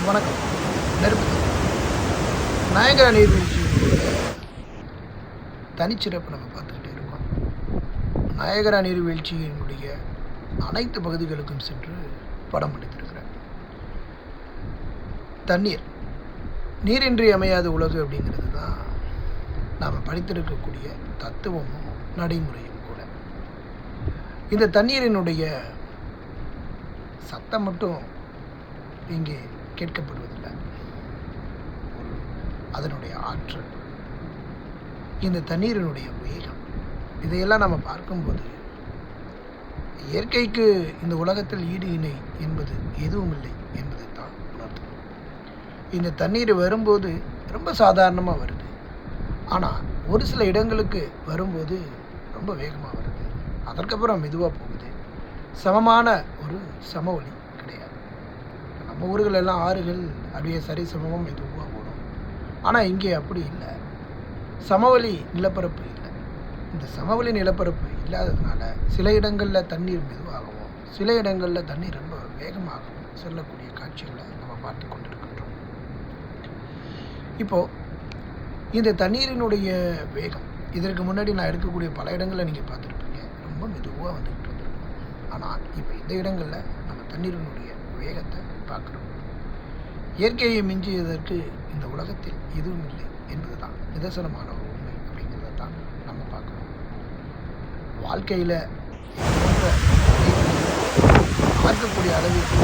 வணக்கம். நெருப்பு நாயகரா நீர்வீழ்ச்சியினுடைய தனிச்சிறப்பு நம்ம பார்த்துக்கிட்டே இருக்கோம். நாயகரா நீர்வீழ்ச்சியினுடைய அனைத்து பகுதிகளுக்கும் சென்று படம் பிடித்திருக்கிறேன். தண்ணீர் நீரின்றி அமையாத உலகு அப்படிங்கிறது தான் நாம் படித்திருக்கக்கூடிய தத்துவமும் நடைமுறையும் கூட. இந்த தண்ணீரினுடைய சத்தம் மட்டும் இங்கே கேட்கப்படுவதில்லை, அதனுடைய ஆற்றல், இந்த தண்ணீரினுடைய வேகம், இதையெல்லாம் நம்ம பார்க்கும்போது இயற்கைக்கு இந்த உலகத்தில் ஈடு இணை என்பது எதுவும் இல்லை என்பதை தான் உணர்த்தும். இந்த தண்ணீர் வரும்போது ரொம்ப சாதாரணமாக வருது, ஆனால் ஒரு சில இடங்களுக்கு வரும்போது ரொம்ப வேகமாக வருது, அதற்கப்புறம் மெதுவாக போகுது. சமமான ஒரு சமவெளி கிடையாது. நம்ம ஊர்கள் எல்லாம் ஆறுகள் அப்படியே சரி சமமாக மெதுவாக ஓடும், ஆனால் இங்கே அப்படி இல்லை. சமவெளி நிலப்பரப்பு இல்லை. இந்த சமவெளி நிலப்பரப்பு இல்லாததுனால சில இடங்களில் தண்ணீர் மெதுவாகவும் சில இடங்களில் தண்ணீர் ரொம்ப வேகமாகவும் செல்லக்கூடிய காட்சிகளை நம்ம பார்த்து கொண்டிருக்கின்றோம். இப்போது இந்த தண்ணீரினுடைய வேகம், இதற்கு முன்னாடி நான் எடுக்கக்கூடிய பல இடங்களில் நீங்கள் பார்த்துருப்பீங்க, ரொம்ப மெதுவாக வந்துக்கிட்டு வந்துருக்கோம். ஆனால் இப்போ இந்த இடங்களில் நம்ம தண்ணீரினுடைய வேகத்தை பார்க்குறோம். இயற்கையை மிஞ்சியதற்கு இந்த உலகத்தில் எதுவும் இல்லை என்பது தான் நிதர்சனமான ஒரு உண்மை அப்படிங்கிறத தான் நம்ம பார்க்குறோம். வாழ்க்கையில் பார்க்கக்கூடிய அளவிற்கு